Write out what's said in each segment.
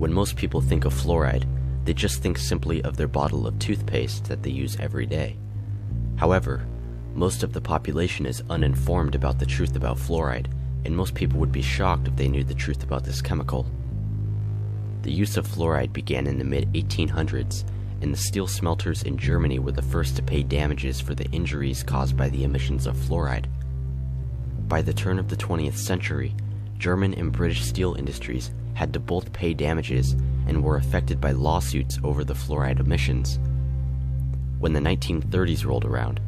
When most people think of fluoride, they just think simply of their bottle of toothpaste that they use every day. However, most of the population is uninformed about the truth about fluoride, and most people would be shocked if they knew the truth about this chemical. The use of fluoride began in the mid-1800s, and the steel smelters in Germany were the first to pay damages for the injuries caused by the emissions of fluoride. By the turn of the 20th century, German and British steel industries had to both pay damages and were affected by lawsuits over the fluoride emissions. When the 1930s rolled around,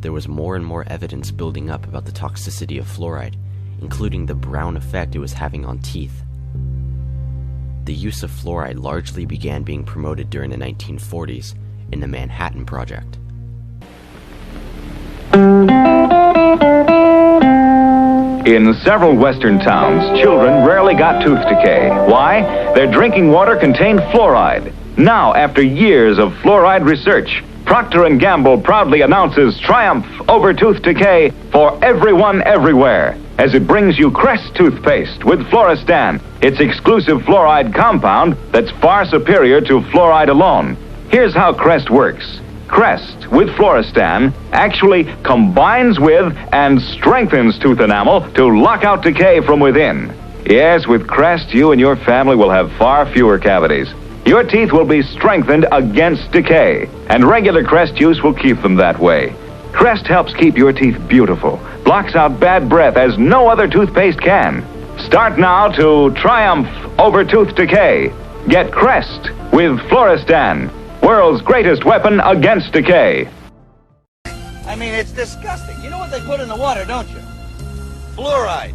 there was more and more evidence building up about the toxicity of fluoride, including the brown effect it was having on teeth. The use of fluoride largely began being promoted during the 1940s in the Manhattan Project. In several western towns, children rarely got tooth decay. Why? Their drinking water contained fluoride. Now, after years of fluoride research, Procter & Gamble proudly announces triumph over tooth decay for everyone everywhere, as it brings you Crest toothpaste with Fluoristan, its exclusive fluoride compound that's far superior to fluoride alone. Here's how Crest works. Crest with Fluoristan actually combines with and strengthens tooth enamel to lock out decay from within. Yes, with Crest, you and your family will have far fewer cavities. Your teeth will be strengthened against decay, and regular Crest use will keep them that way. Crest helps keep your teeth beautiful, blocks out bad breath as no other toothpaste can. Start now to triumph over tooth decay. Get Crest with Fluoristan, world's greatest weapon against decay. I mean, it's disgusting. You know what they put in the water, don't you? Fluoride.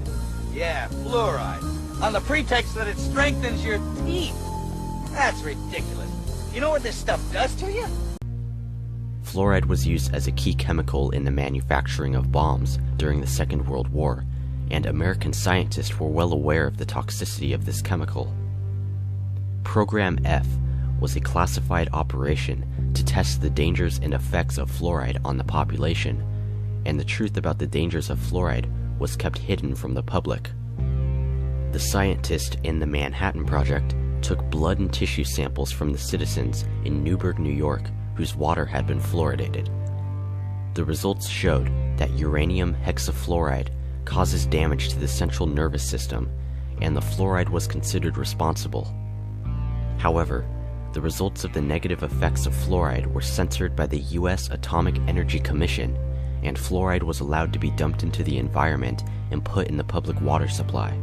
Yeah, fluoride. On the pretext that it strengthens your teeth. That's ridiculous. You know what this stuff does to you? Fluoride was used as a key chemical in the manufacturing of bombs during the Second World War, and American scientists were well aware of the toxicity of this chemical. Program F was a classified operation to test the dangers and effects of fluoride on the population, and the truth about the dangers of fluoride was kept hidden from the public. The scientists in the Manhattan Project took blood and tissue samples from the citizens in Newburgh, New York, whose water had been fluoridated. The results showed that uranium hexafluoride causes damage to the central nervous system, and the fluoride was considered responsible. However, the results of the negative effects of fluoride were censored by the U.S. Atomic Energy Commission, and fluoride was allowed to be dumped into the environment and put in the public water supply.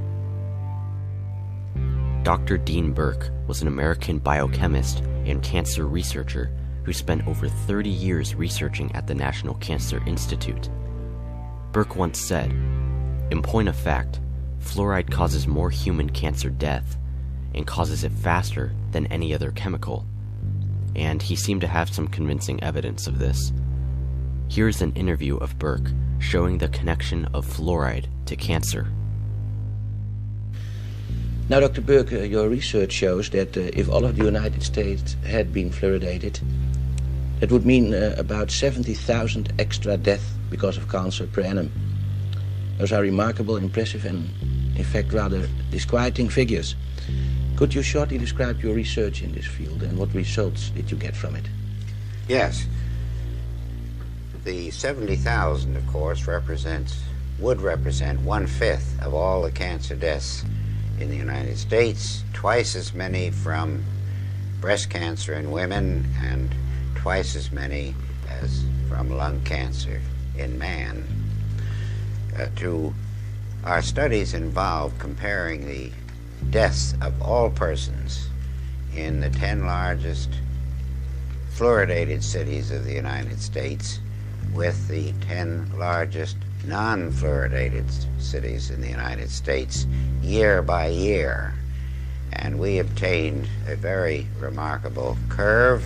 Dr. Dean Burke was an American biochemist and cancer researcher who spent over 30 years researching at the National Cancer Institute. Burke once said, "In point of fact, fluoride causes more human cancer death and causes it faster than any other chemical." And he seemed to have some convincing evidence of this. Here's an interview of Burke showing the connection of fluoride to cancer. Now, Dr. Burke, your research shows that if all of the United States had been fluoridated, that would mean about 70,000 extra deaths because of cancer per annum. Those are remarkable, impressive, and in fact rather disquieting figures. Could you shortly describe your research in this field and what results did you get from it? Yes. The 70,000, of course, would represent 1/5 of all the cancer deaths in the United States, twice as many from breast cancer in women, and twice as many as from lung cancer in man. Our studies involve comparing the deaths of all persons in the 10 largest fluoridated cities of the United States with the 10 largest non-fluoridated cities in the United States year by year. And we obtained a very remarkable curve,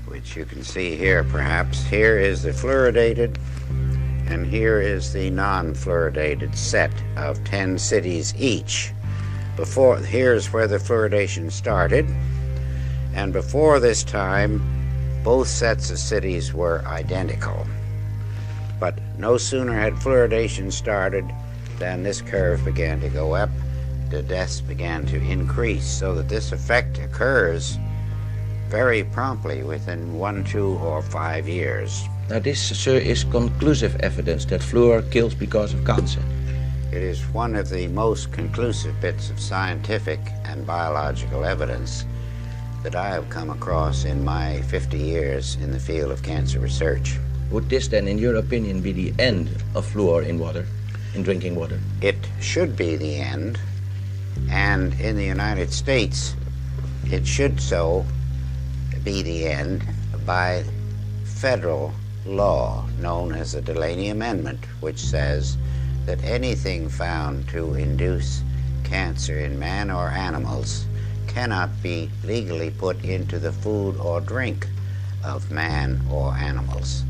which you can see here perhaps. Here is the fluoridated, and here is the non-fluoridated set of 10 cities each. Here's where the fluoridation started, and before this time, both sets of cities were identical. But no sooner had fluoridation started than this curve began to go up, the deaths began to increase, so that this effect occurs very promptly within 1, 2, or 5 years. Now this, sir, is conclusive evidence that fluor kills because of cancer. It is one of the most conclusive bits of scientific and biological evidence that I have come across in my 50 years in the field of cancer research. Would this then, in your opinion, be the end of fluor in water, in drinking water? It should be the end, and in the United States, it should so be the end by federal law known as the Delaney Amendment, which says that anything found to induce cancer in man or animals cannot be legally put into the food or drink of man or animals.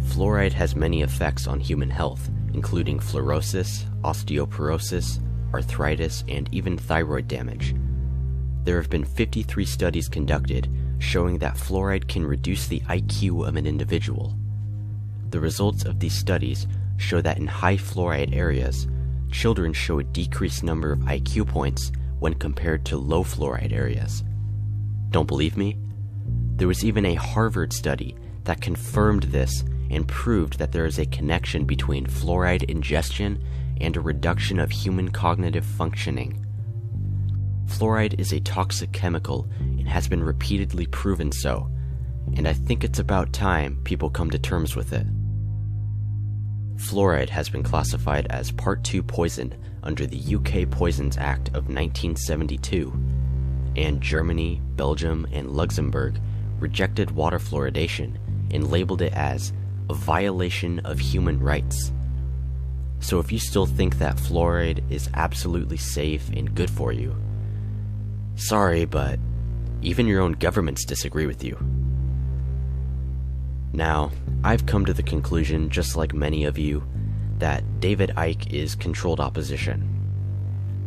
Fluoride has many effects on human health, including fluorosis, osteoporosis, arthritis, and even thyroid damage. There have been 53 studies conducted showing that fluoride can reduce the IQ of an individual. The results of these studies show that in high fluoride areas, children show a decreased number of IQ points when compared to low fluoride areas. Don't believe me? There was even a Harvard study that confirmed this and proved that there is a connection between fluoride ingestion and a reduction of human cognitive functioning. Fluoride is a toxic chemical and has been repeatedly proven so, and I think it's about time people come to terms with it. Fluoride has been classified as Part 2 poison under the UK Poisons Act of 1972, and Germany, Belgium, and Luxembourg rejected water fluoridation and labeled it as a violation of human rights. So if you still think that fluoride is absolutely safe and good for you, sorry, but even your own governments disagree with you. Now, I've come to the conclusion, just like many of you, that David Icke is controlled opposition.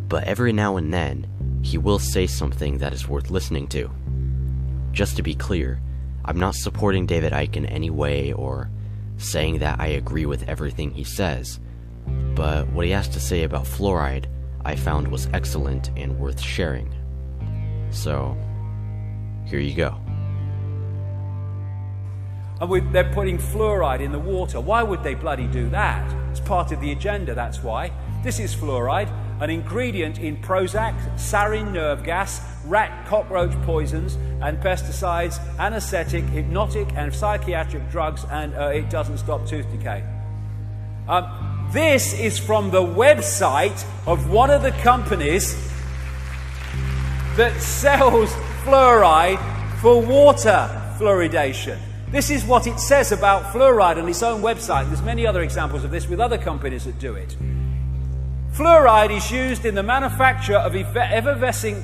But every now and then, he will say something that is worth listening to. Just to be clear, I'm not supporting David Icke in any way or saying that I agree with everything he says, but what he has to say about fluoride I found was excellent and worth sharing. So, here you go. And they're putting fluoride in the water. Why would they bloody do that? It's part of the agenda, that's why. This is fluoride, an ingredient in Prozac, sarin nerve gas, rat cockroach poisons, and pesticides, anesthetic, hypnotic, and psychiatric drugs, and it doesn't stop tooth decay. This is from the website of one of the companies that sells fluoride for water fluoridation. This is what it says about fluoride on its own website. There's many other examples of this with other companies that do it. Fluoride is used in the manufacture of effervescing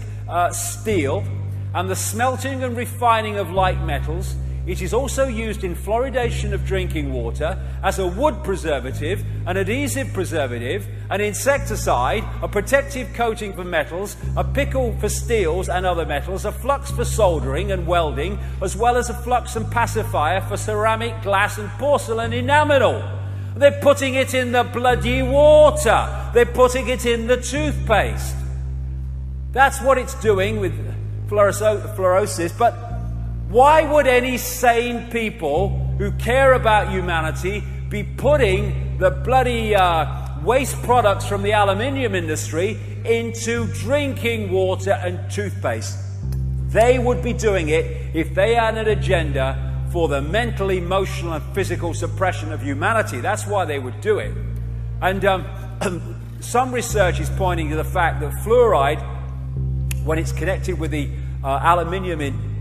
steel and the smelting and refining of light metals. It is also used in fluoridation of drinking water as a wood preservative, an adhesive preservative, an insecticide, a protective coating for metals, a pickle for steels and other metals, a flux for soldering and welding, as well as a flux and pacifier for ceramic, glass and porcelain enamel. They're putting it in the bloody water. They're putting it in the toothpaste. That's what it's doing with fluorosis, but why would any sane people who care about humanity be putting the bloody waste products from the aluminium industry into drinking water and toothpaste? They would be doing it if they had an agenda for the mental, emotional, and physical suppression of humanity. That's why they would do it. And some research is pointing to the fact that fluoride, when it's connected with the aluminium in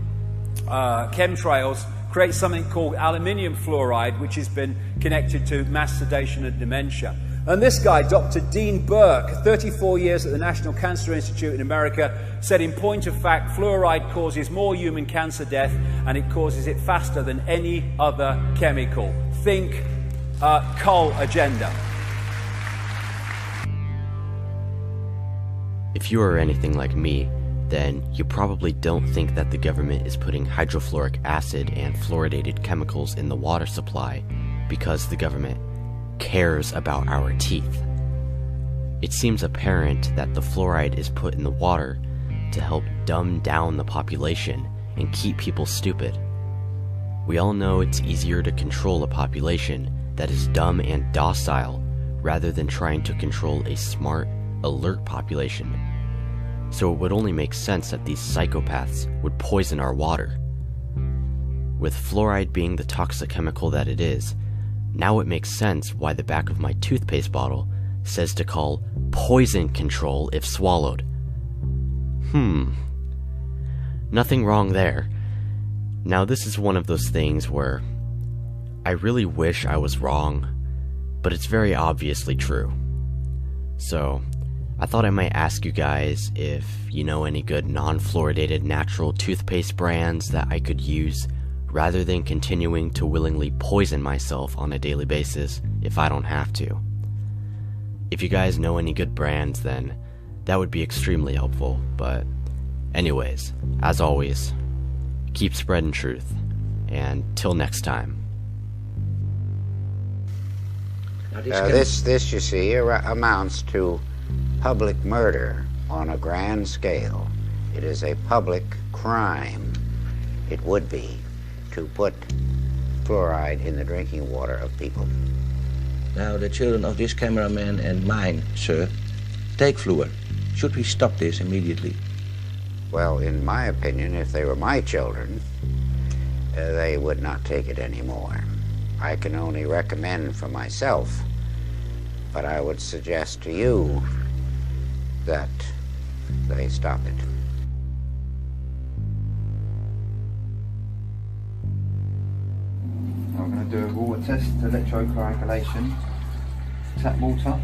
chemtrails, creates something called aluminium fluoride, which has been connected to mass sedation and dementia. And this guy, Dr. Dean Burke, 34 years at the National Cancer Institute in America, said in point of fact, fluoride causes more human cancer death, and it causes it faster than any other chemical. Think coal agenda. If you are anything like me, then you probably don't think that the government is putting hydrofluoric acid and fluoridated chemicals in the water supply because the government cares about our teeth. It seems apparent that the fluoride is put in the water to help dumb down the population and keep people stupid. We all know it's easier to control a population that is dumb and docile rather than trying to control a smart, alert population. So it would only make sense that these psychopaths would poison our water. With fluoride being the toxic chemical that it is, now it makes sense why the back of my toothpaste bottle says to call poison control if swallowed. Nothing wrong there. Now this is one of those things where I really wish I was wrong, but it's very obviously true. So, I thought I might ask you guys if you know any good non-fluoridated natural toothpaste brands that I could use rather than continuing to willingly poison myself on a daily basis if I don't have to. If you guys know any good brands, then that would be extremely helpful. But anyways, as always, keep spreading truth, and till next time. This, you see, amounts to public murder on a grand scale. It is a public crime, it would be, to put fluoride in the drinking water of people. Now, the children of this cameraman and mine, sir, take fluor. Should we stop this immediately? Well, in my opinion, if they were my children, they would not take it anymore. I can only recommend for myself, but I would suggest to you that they stop it. I'm going to do a water test, electrocoagulation, tap water.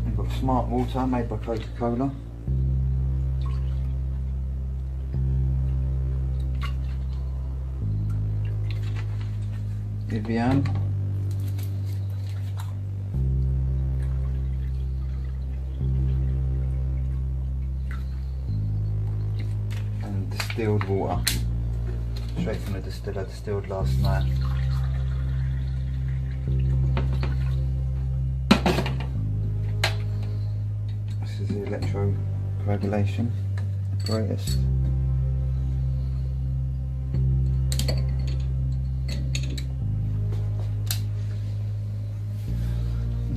We've got smart water made by Coca-Cola. Vivian. And distilled water, straight from the distiller, distilled last night. This is the electrocoagulation apparatus.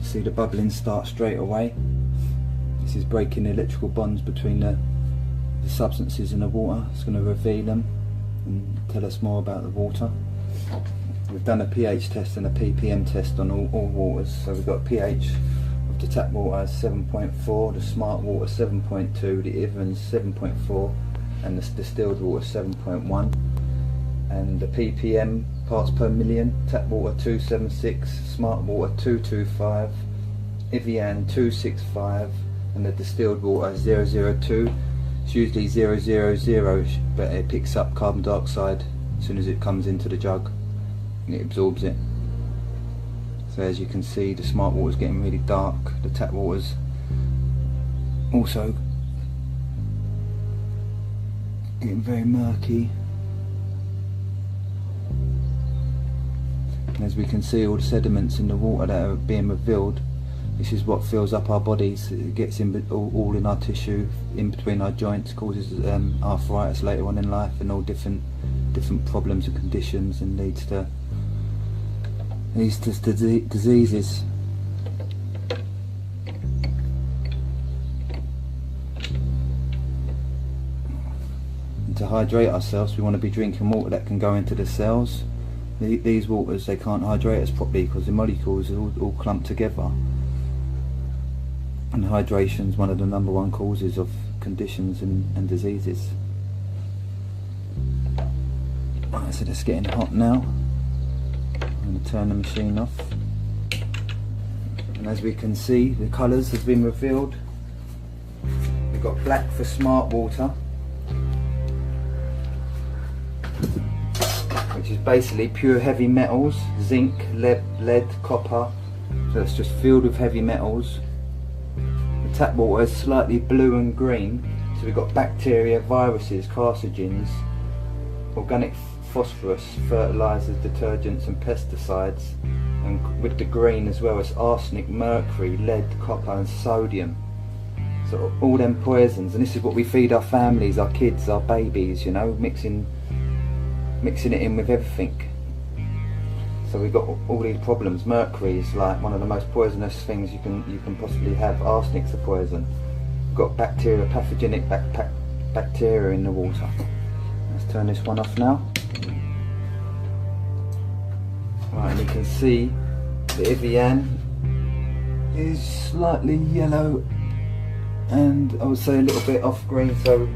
See the bubbling start straight away. This is breaking the electrical bonds between the substances in the water. It's going to reveal them and tell us more about the water. We've done a pH test and a ppm test on all waters. So we've got a pH of the tap water as 7.4, the smart water 7.2, the Evans 7.4, and the distilled water 7.1. And the ppm, parts per million, tap water 276, smart water 225, Evian 265, and the distilled water 002. It's usually 000, but it picks up carbon dioxide as soon as it comes into the jug and it absorbs it. So as you can see, the smart water is getting really dark, the tap water's also getting very murky. And as we can see, all the sediments in the water that are being revealed, this is what fills up our bodies. It gets in all in our tissue, in between our joints, causes arthritis later on in life, and all different problems and conditions, and leads to diseases. And to hydrate ourselves, we want to be drinking water that can go into the cells. These waters, they can't hydrate us properly because the molecules are all clumped together, and hydration is one of the #1 causes of conditions and diseases. Right, so it's getting hot now. I'm going to turn the machine off, and as we can see, the colours have been revealed. We've got black for smart water, which is basically pure heavy metals, zinc, lead, copper, so it's just filled with heavy metals. The tap water is slightly blue and green, so we've got bacteria, viruses, carcinogens, organic phosphorus, fertilisers, detergents and pesticides, and with the green as well, it's arsenic, mercury, lead, copper and sodium. So all them poisons, and this is what we feed our families, our kids, our babies, you know, mixing it in with everything. So we've got all these problems. Mercury is like one of the most poisonous things you can possibly have. Arsenic's a poison. We've got bacteria, pathogenic bacteria in the water. Let's turn this one off now. Right, and you can see the Evian is slightly yellow and I would say a little bit off green, so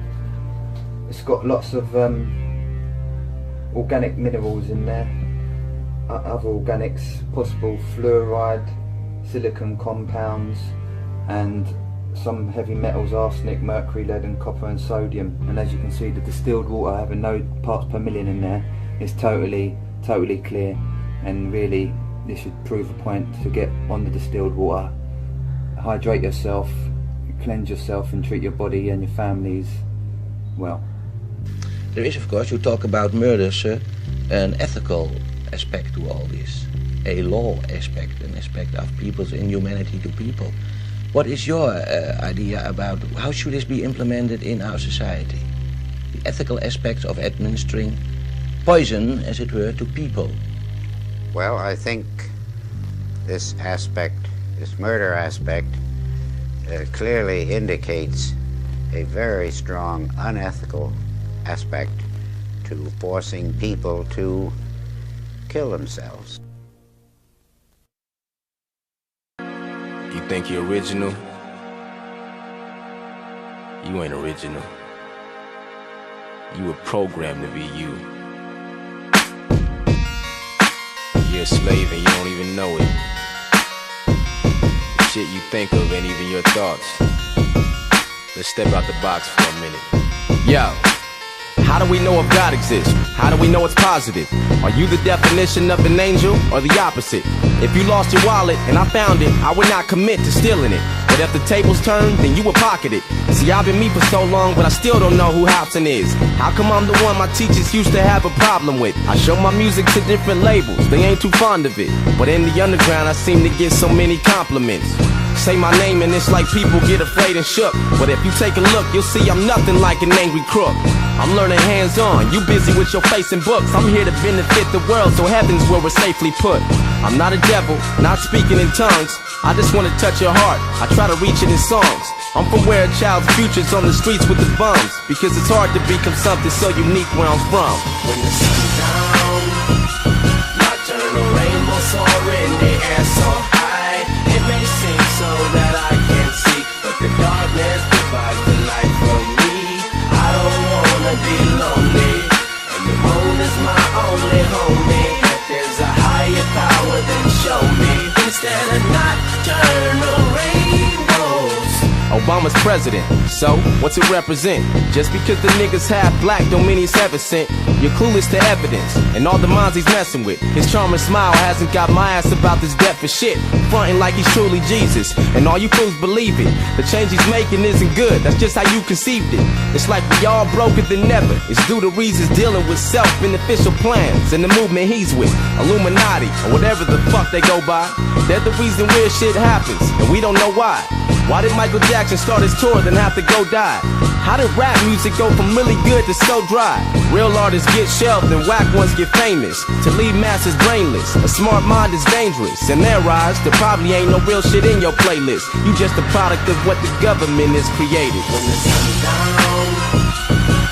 it's got lots of organic minerals in there, other organics, possible fluoride, silicon compounds and some heavy metals, arsenic, mercury, lead and copper and sodium. And as you can see, the distilled water having no parts per million in there is totally clear, and really this should prove a point to get on the distilled water. Hydrate yourself, cleanse yourself and treat your body and your families well. There is, of course, you talk about murder, sir, an ethical aspect to all this, a law aspect, an aspect of people's inhumanity to people. What is your idea about how should this be implemented in our society? The ethical aspects of administering poison, as it were, to people. Well, I think this aspect, this murder aspect, clearly indicates a very strong unethical aspect to forcing people to kill themselves. You think you're original? You ain't original. You were programmed to be you. You're a slave and you don't even know it. The shit you think of ain't even your thoughts. Let's step out the box for a minute. Yo, how do we know if God exists? How do we know it's positive? Are you the definition of an angel or the opposite? If you lost your wallet and I found it, I would not commit to stealing it. But if the tables turn, then you would pocket it. See, I've been me for so long, but I still don't know who Hobson is. How come I'm the one my teachers used to have a problem with? I show my music to different labels, they ain't too fond of it. But in the underground, I seem to get so many compliments. Say my name and it's like people get afraid and shook. But if you take a look, you'll see I'm nothing like an angry crook. I'm learning hands-on, you busy with your face and books. I'm here to benefit the world, so heaven's where we're safely put. I'm not a devil, not speaking in tongues. I just want to touch your heart, I try to reach it in songs. I'm from where a child's future's on the streets with the bums, because it's hard to become something so unique where I'm from. When the sun's down, nocturnal rainbow soaring in the air so high. It may seem so that I can't see, but the darkness provides the light for me. I don't wanna be lonely, and the moon is my only homie. If there's a higher power, then show me, instead of nocturnal rainbows. Obama's president, so what's it represent? Just because the niggas half black don't mean he's heaven sent. You're clueless to evidence, and all the minds he's messing with. His charming smile hasn't got my ass about this debt for shit. Frontin' like he's truly Jesus, and all you fools believe it. The change he's making isn't good, that's just how you conceived it. It's like we all broker than never. It's due to reasons dealing with self-beneficial plans and the movement he's with, Illuminati, or whatever the fuck they go by. They're the reason weird shit happens, and we don't know why. Why did Michael Jackson start his tour then have to go die? How did rap music go from really good to so dry? Real artists get shelved and whack ones get famous. To leave masses brainless, a smart mind is dangerous. In their eyes, there probably ain't no real shit in your playlist. You just a product of what the government has created. When the sun's down,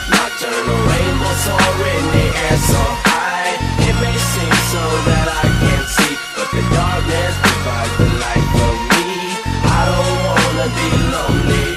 nocturnal rainbow soaring in the air so high. It may seem so that I can't see, but the darkness provides the light for me. I don't wanna be lonely.